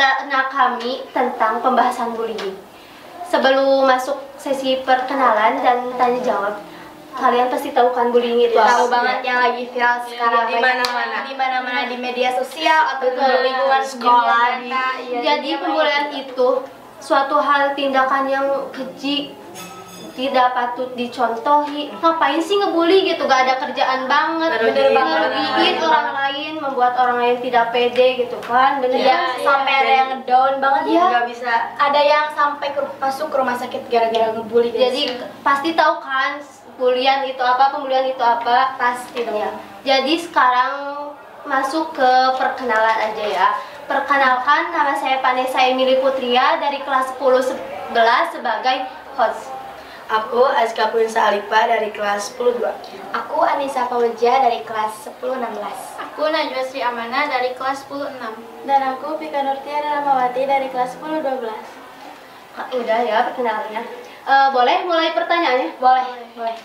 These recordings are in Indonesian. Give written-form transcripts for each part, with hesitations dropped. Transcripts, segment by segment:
perdana kami tentang pembahasan bullying. Sebelum masuk sesi perkenalan dan tanya jawab, kalian pasti tahu kan bullying itu apa? Tahu banget yang lagi viral sekarang di mana-mana. Di mana-mana di media sosial atau di lingkungan sekolah. Jadi pembulian itu suatu hal tindakan yang keji, tidak patut dicontohi. Ngapain sih ngebully gitu? Gak ada kerjaan banget. Bener banget. Ngerugiin orang lain, membuat orang lain tidak pede gitu kan? Bener Ya, sampai ada yang ngedown banget Iya. nggak bisa. Ada yang sampai masuk ke rumah sakit gara-gara ngebully. Jadi pasti tahu kan bulian itu apa, pembulian itu apa? pasti dong. Ya. Jadi sekarang masuk ke perkenalan aja ya. Perkenalkan, nama saya Vanessa Emily Putria dari kelas 10-11 sebagai host. Aku Azka Prinsa Alipa dari kelas 10-2. Aku Anissa Paweja dari kelas 10-16. Aku Najwa Sri Amana dari kelas 10-6. Dan aku Pika Nurtia Ramawati dari kelas 10-12. Udah ya perkenalannya. Boleh mulai pertanyaannya? Boleh.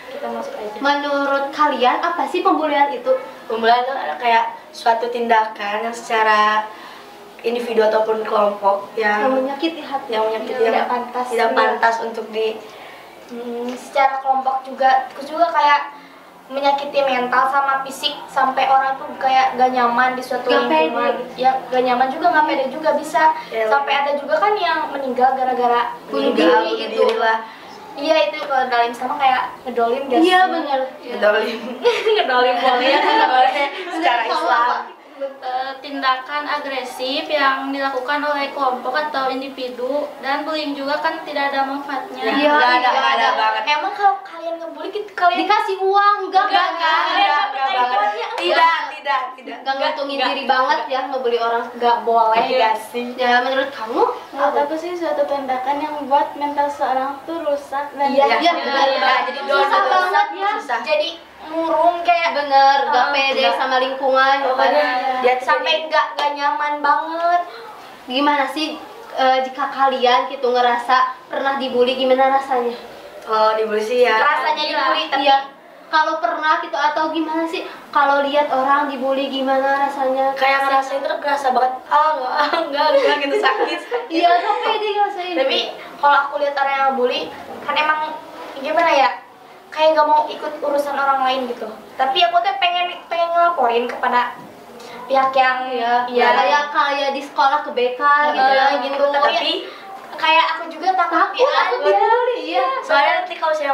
Kita masuk aja. Menurut kalian apa sih pembulian itu? Pembulian itu kayak suatu tindakan yang secara individu ataupun kelompok Yang yang menyakiti hati. Tidak pantas. tidak pantas untuk Secara kelompok juga, terus juga kayak menyakiti mental sama fisik sampai orang tuh kayak gak nyaman di suatu Gak lingkungan. pede. Ya gak nyaman juga, gak pede juga bisa. Ya, Sampai ada juga kan yang meninggal gara-gara bunuh diri bunuh gitu. diri lah. Iya itu kalau dalim sama kayak ngedolim gak sih? Iya benar. Ngedolim. Ngedolim boleh ya, boleh. Secara Islam. Tindakan agresif yang dilakukan oleh kelompok atau individu, dan bullying juga kan tidak ada manfaatnya. Iya, Nggak ada banget. Emang kalau kalian ngebully kalian Dikasih uang enggak Enggak banget. Tidak. Enggak nguntungin diri banget ya ngebully orang. gak boleh gak sih? Ya menurut kamu? Menurut aku sih suatu tindakan yang membuat mental seorang tuh rusak dan Iya, Iya, benar. benar. Jadi Susah banget ya. Susah. Jadi murung kayak Bener, gak pede sama lingkungan. Dia sampai gak nyaman banget. Gimana sih jika kalian gitu ngerasa pernah dibully, gimana rasanya? kalau dibully sih ya Rasanya dibully tapi Iya. Kalau pernah gitu atau gimana sih? Kalau lihat orang dibully gimana rasanya? kayak ngerasain tuh kerasa banget enggak gitu sakit. Iya, gak pede ngerasain. tapi kalau aku lihat orang yang bully kan emang gimana ya? Kayak gak mau ikut urusan orang lain gitu. Tapi aku tuh pengen ngelaporin kepada pihak yang kayak di sekolah ke BK gitu ya gitu. Tapi kayak aku juga takut Takut dibully ya. Soalnya nanti kalau saya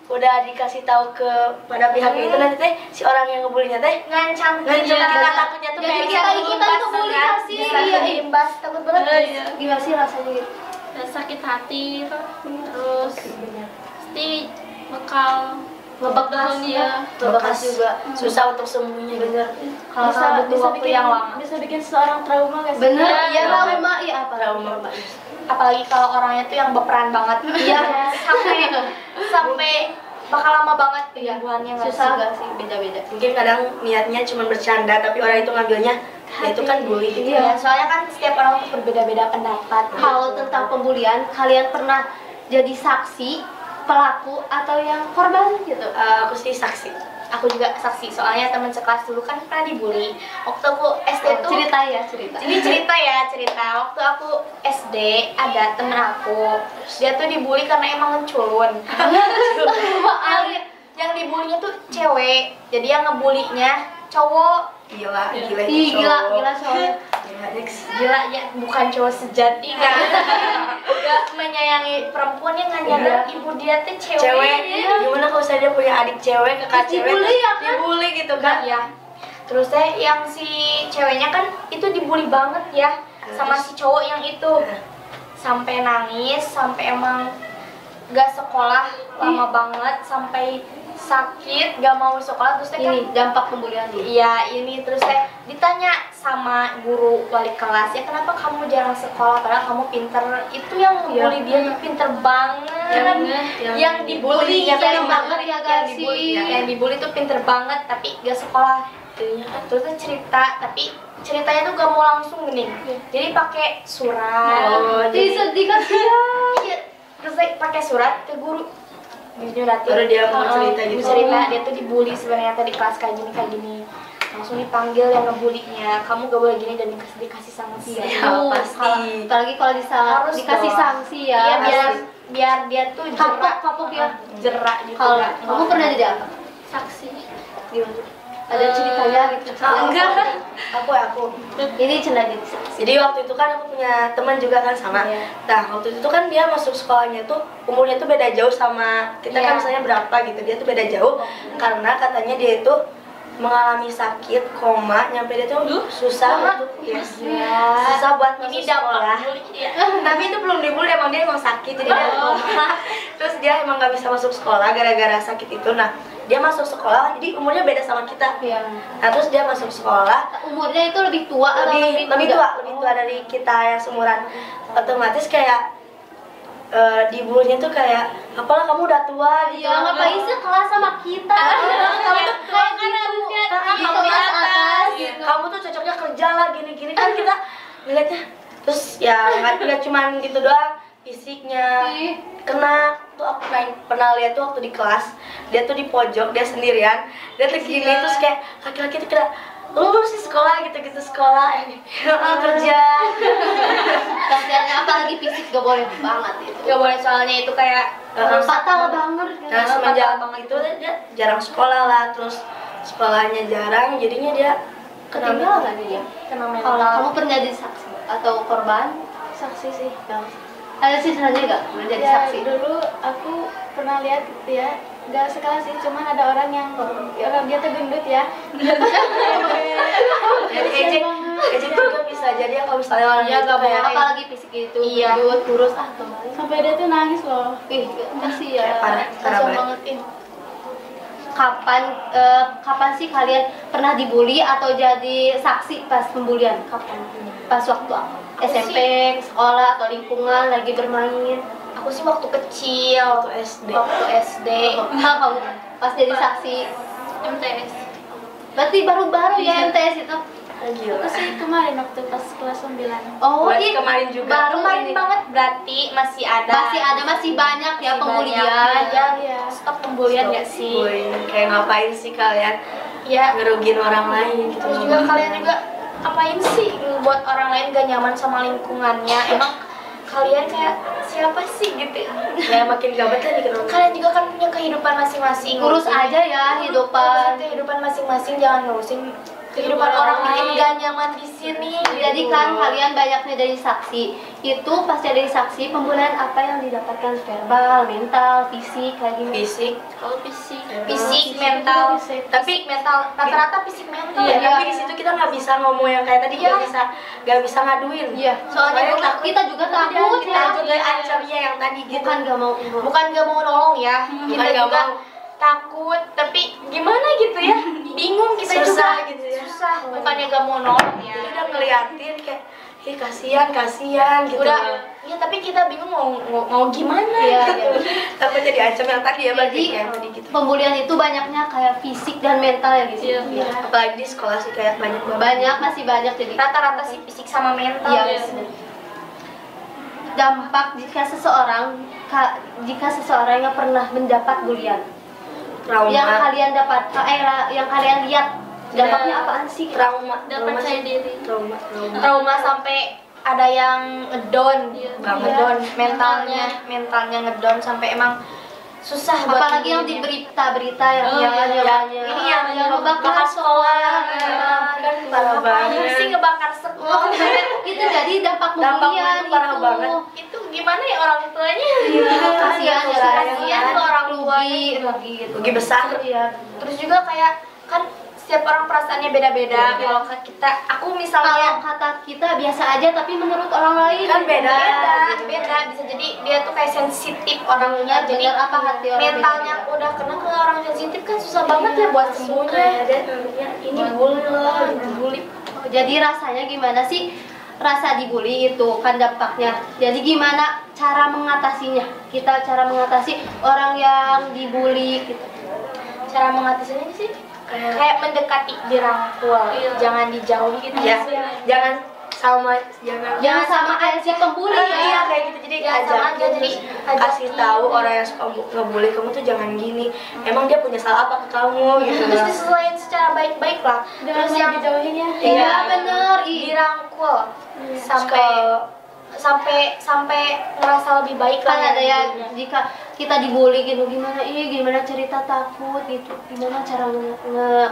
udah dikasih tahu kepada pihak itu nanti teh si orang yang ngebulinya teh ngancam kita takutnya tuh Jadi kayak kita gitu. ikutan tuh bully kasih. Bisa Iya, diimbas, takut banget. Gimana sih rasanya gitu? Dan sakit hati, terus pasti bakal Ngebekas ya. Bekas juga susah untuk sembuhnya gitu. Bener. Kalau bisa, butuh bisa waktu bikin yang lama. bisa bikin seorang trauma gak sih? Bener, Iya, iya iya. trauma, iya apa? Trauma. Apalagi kalau orangnya tuh yang berperan banget. Iya. sampai bakal lama banget penyembuhannya nggak Susah sih? gak sih? Beda-beda. Mungkin kadang niatnya cuma bercanda tapi orang itu ngambilnya ya itu kan bully gitu. Iya, soalnya kan setiap orang tuh berbeda-beda pendapat. Kalau tentang pembulian, kalian pernah jadi saksi, pelaku, atau yang korban gitu? Aku sih saksi. Aku juga saksi, soalnya teman sekelas dulu kan pernah dibully. Waktu aku SD tuh Cerita ya, cerita. Ini cerita. Waktu aku SD ada temen aku, dia tuh dibully karena emang ngeculun. yang dibulinya tuh cewek, jadi yang ngebulinya cowok. Gila Ih, itu gila cowok. soalnya. Gila, Dex. Gila ya, bukan cowok sejati kan. Gak menyayangi perempuan yang nyadar ibu dia tuh Cewek, gimana kalau saya dia punya adik cewek, kakak cewek, Dibully ya kan? dibully gitu kan? ya. Terus yang si ceweknya kan itu dibully banget ya sama si cowok yang itu. Sampai nangis, sampai emang gak sekolah lama banget, sampai sakit, gak mau sekolah. Terus kan Ini dampak pembulian ini. iya ini terus ditanya sama guru wali kelas, ya kenapa kamu jarang sekolah padahal kamu pinter. Itu yang ngebully dia tuh pinter banget. Yang dibulinya tuh yang yang banget ya gak sih? yang dibully tuh pinter banget tapi gak sekolah. Terus cerita, tapi ceritanya tuh gak mau langsung gini, jadi pakai surat. Jadi sedih kan sih ya. Iya, terus pakai surat ke guru. Nyuratin. Baru dia mau cerita gitu. Cerita dia tuh dibully sebenarnya tadi kelas kayak gini. langsung dipanggil yang ngebulinya, kamu gak boleh gini dan dikasih sanksi. Ya, pasti. Apalagi kalau Harus dikasih dong. sanksi ya. Iya, biar dia tuh kapok ya. jerak gitu. Kalau kan. kamu pernah jadi apa? Saksi. Gimana? Ada ceritanya gitu? Enggak. Aku. Ini cerita jadi saksi. Jadi waktu itu kan aku punya teman juga kan sama. Iya. Nah waktu itu kan dia masuk sekolahnya tuh umurnya tuh beda jauh sama kita kan Iya. misalnya berapa gitu. Dia tuh beda jauh karena katanya dia itu mengalami sakit koma nyampe dia tuh susah untuk susah buat masuk Ini sekolah. dampak bully ya. Tapi itu belum dibully, emang dia emang sakit jadi dia koma. Terus dia emang nggak bisa masuk sekolah gara-gara sakit itu. Nah dia masuk sekolah jadi umurnya beda sama kita. Iya. Nah terus dia masuk sekolah Umurnya itu lebih tua atau lebih muda? tua dari kita yang seumuran. Otomatis kayak dibulinya tuh kayak apalah kamu udah tua gitu. Ya ngapain sih kelas sama kita? Kamu tuh Kayak gitu. Di kelas atas gitu. kamu tuh cocoknya kerja lah gini-gini kan kita ngeliatnya. Terus ya nggak cuman gitu doang, fisiknya Ih. kena tuh aku pernah lihat tuh waktu di kelas dia tuh di pojok dia sendirian dia tuh gini terus kayak laki-laki tuh kena lu sih sekolah gitu sekolah kerja. Kasiannya apalagi fisik gak boleh banget itu. Gak boleh soalnya itu kayak Fatal banget. Nah semenjak itu dia jarang sekolah lah, terus sekolahnya jarang jadinya dia Ketinggalan kan dia. kena Kalau mental. kamu pernah jadi saksi atau korban? Saksi sih. Ada sih sebenarnya nggak pernah jadi Ya, saksi? dulu aku pernah lihat gitu ya, nggak sekelas sih, cuman ada orang yang dia tuh gendut ya. jadi ejek juga bisa jadi kalau misalnya orang Iya itu gak boleh. kayak Apalagi fisik itu. Iya. Gendut, kurus kembali. Sampai dia tuh nangis loh. Ih, kasih ya. Kayak parah Langsung banget. bangetin. Kapan sih kalian pernah dibully atau jadi saksi pas pembulian? Kapan? Pas waktu apa? SMP, sekolah atau lingkungan lagi bermain? Aku sih waktu kecil, Waktu SD. Waktu SD. Kamu pas jadi saksi? MTS. Berarti baru-baru ya MTS itu? Gila. Aku sih kemarin waktu pas kelas 9. Oh, Berarti iya. kemarin juga. Baru Kemarin ini. banget berarti masih ada. Masih banyak ya Masih pembulian. banyak. Iya. Stop pembulian gak sih? Boy, kayak ngapain sih kalian Ya. ngerugiin orang lain gitu. Terus juga kalian juga ngapain sih buat orang lain gak nyaman sama lingkungannya? Emang kalian kayak siapa sih gitu? Ya makin gak betah nih kenapa. Kalian juga kan punya kehidupan masing-masing. Urus aja ya hidupan. Ngurusin kehidupan masing-masing, jangan ngurusin kehidupan orang lain gak nyaman di sini. Jadi kan kalian banyaknya dari saksi. Itu pas jadi saksi pembulian apa yang didapatkan? Verbal, mental, fisik kayak gini. Fisik. Kalau fisik. Fisik, mental, Fisik. tapi mental rata-rata fisik mental. Iya, ya. tapi di situ kita nggak bisa ngomong yang kayak tadi, Iya. nggak bisa ngaduin. Iya, soalnya kita juga takut kita ya. juga ancamnya yang tadi gitu. Bukan gak mau. Bukan gak mau nolong ya, kita Bukan gak juga mau. takut, tapi gimana gitu ya, bingung kita Susah juga gitu ya. susah, bukannya gak mau nolong ya. Jadi udah ngeliatin kayak, kasihan gitu. Udah, ya tapi kita bingung mau gimana Iya, gitu. iya. Takut jadi ancam yang tadi ya berarti Jadi kayak tadi gitu. pembulian itu banyaknya kayak fisik dan mental ya di sini. Iya. Apalagi di sekolah sih kayak banyak banget. Banyak, masih banyak jadi. Rata-rata sih fisik sama mental. Iya. Dampak jika seseorang yang pernah mendapat bulian, Trauma. yang kalian dapat, yang kalian lihat, dampaknya apaan sih? Trauma. Dapat percaya diri. Trauma. Trauma sampai ada yang ngedon, Iya. ngedon mentalnya ngedon sampai emang susah buat Apalagi yang di hidupinnya. berita-berita yang Oh, Ini yang ngebakar sekolah. Kan parah Ngapain banget. sih ngebakar sekolah? Itu jadi dampak Dampaknya pembulian itu parah itu. banget. Itu gimana ya orang tuanya? Kasihan ya, Kasihan tuh orang tuanya. rugi gitu. Rugi besar. Iya. Terus juga kayak kan setiap orang perasaannya beda-beda. Kalau kita, aku Kalau misalnya kata kita biasa aja, tapi menurut orang lain Kan beda. beda. Bisa jadi dia tuh kayak sensitif orangnya. Bener, Jadi apa hati orang mentalnya beda-beda. udah kena ke orang sensitif kan susah banget ya buat sembuhnya. Ini bully loh. Bully. Jadi rasanya gimana sih? Rasa dibully itu kan dampaknya. Jadi gimana cara mengatasinya? Kita cara mengatasi orang yang dibully gitu. Cara mengatasinya sih kayak mendekati, dirangkul, jangan dijauhi gitu. Ya, jangan sama Jangan sama kayak si pembuli Iya ya. kayak gitu. Jadi Ya, sama aja, jadi kasih tahu orang yang suka ngebully kamu tuh jangan gini. Emang dia punya salah apa ke kamu gitu. terus diselain secara baik-baik lah. Terus yang dijauhin ya. Iya bener, dirangkul sampai ngerasa lebih baik kan lah ada ya. ya jika kita dibully gitu gimana cerita takut gitu, gimana cara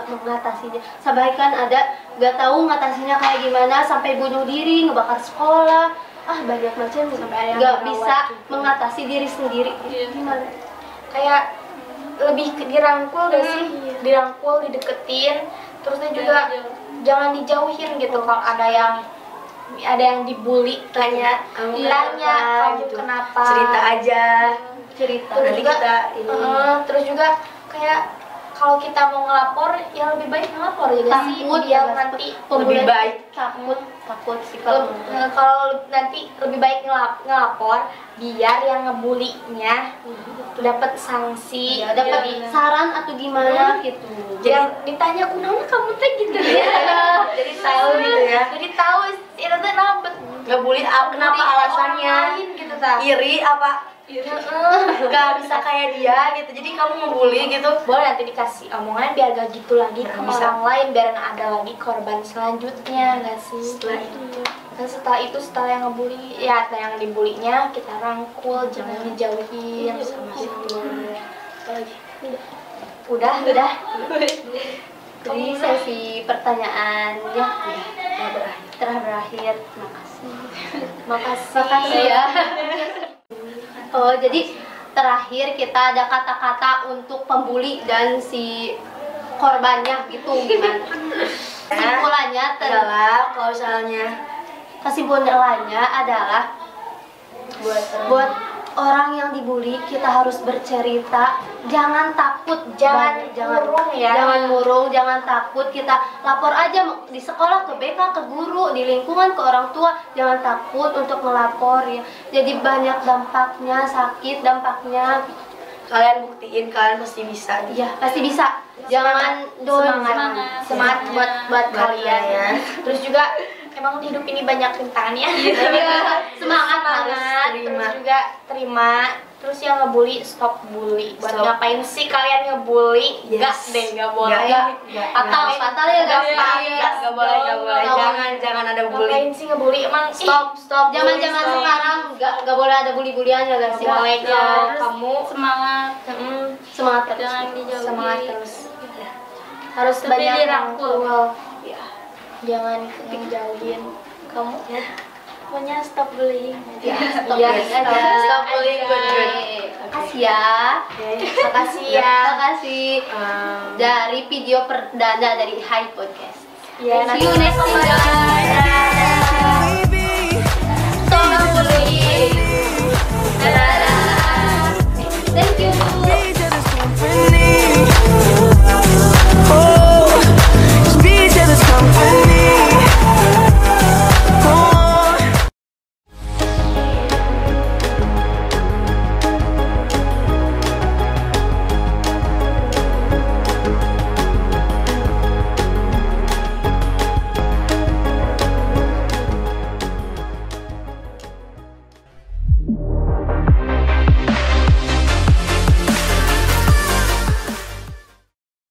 mengatasinya. Sampai kan ada gak tahu ngatasinya kayak gimana, sampai bunuh diri, ngebakar sekolah, banyak macam, Sampai ada yang gak merawat bisa juga. mengatasi diri sendiri. Gimana? Kayak lebih ke dirangkul gak sih? Dirangkul, dideketin, terusnya juga jangan dijauhin gitu. Kalau ada yang dibully, tanya kamu gitu. kenapa, Cerita aja. Cerita. terus Nanti juga kita ini. terus juga kayak kalau kita mau ngelapor ya lebih baik ngelapor ya gak sih, Takut biar ya, nanti Lebih baik. takut sih kalau kalau nanti lebih baik ngelapor biar yang ngebulinya dapat sanksi, ya, dapat saran atau gimana gitu. yang ditanya kunaon kamu teh gitu ya. Jadi tahu gitu ya. Jadi tahu itu tuh nabet Ngebully kenapa alasannya? gitu ta. Iri apa? Gak bisa kayak dia gitu. Jadi kamu ngebully gitu. Boleh nanti dikasih omongan biar gak gitu lagi ke Bisa. orang lain, biar nggak ada lagi korban selanjutnya, nggak sih? Setelah itu. Dan setelah yang ngebully, ya setelah yang dibulinya kita rangkul, jangan dijauhin sama-sama. Udah. Jadi sesi pertanyaannya telah berakhir. Makasih ya. Oh, jadi terakhir kita ada kata-kata untuk pembuli dan si korbannya gitu gimana? Kesimpulannya Adalah kalau misalnya kesimpulannya adalah buat orang yang dibully kita harus bercerita, jangan takut, Jangan murung ya. jangan murung, jangan takut, kita lapor aja di sekolah ke BK, ke guru, di lingkungan, ke orang tua, jangan takut untuk melapor ya. Jadi banyak dampaknya, sakit dampaknya. kalian buktiin kalian pasti bisa. Ya pasti bisa. Jangan down, Semangat buat kalian. kalian. Terus juga emang di hidup ini banyak rintangannya. Iya, semangat harus Terus juga terima. Terus yang ngebully stop bully. Buat Stop. ngapain sih kalian ngebully? Yes. Gak deh, gak boleh. fatal ya guys. Gak boleh. Jangan ada bully. Ngapain sih ngebully? Emang Stop. Zaman-zaman Stop. sekarang gak boleh ada bully-bulian ya guys. Gak boleh Ya, ya. Kamu Semangat, semangat terus. jangan dijauhi. semangat terus. Harus Tapi banyak dirangkul. Ya. Jangan dijauhin. Kamu ya. Pokoknya stop bullying. Ya, stop Iya, bullying aja. Stop bullying, good. Makasih ya. Makasih ya. Makasih dari video perdana dari High Podcast. Ya, See you next time.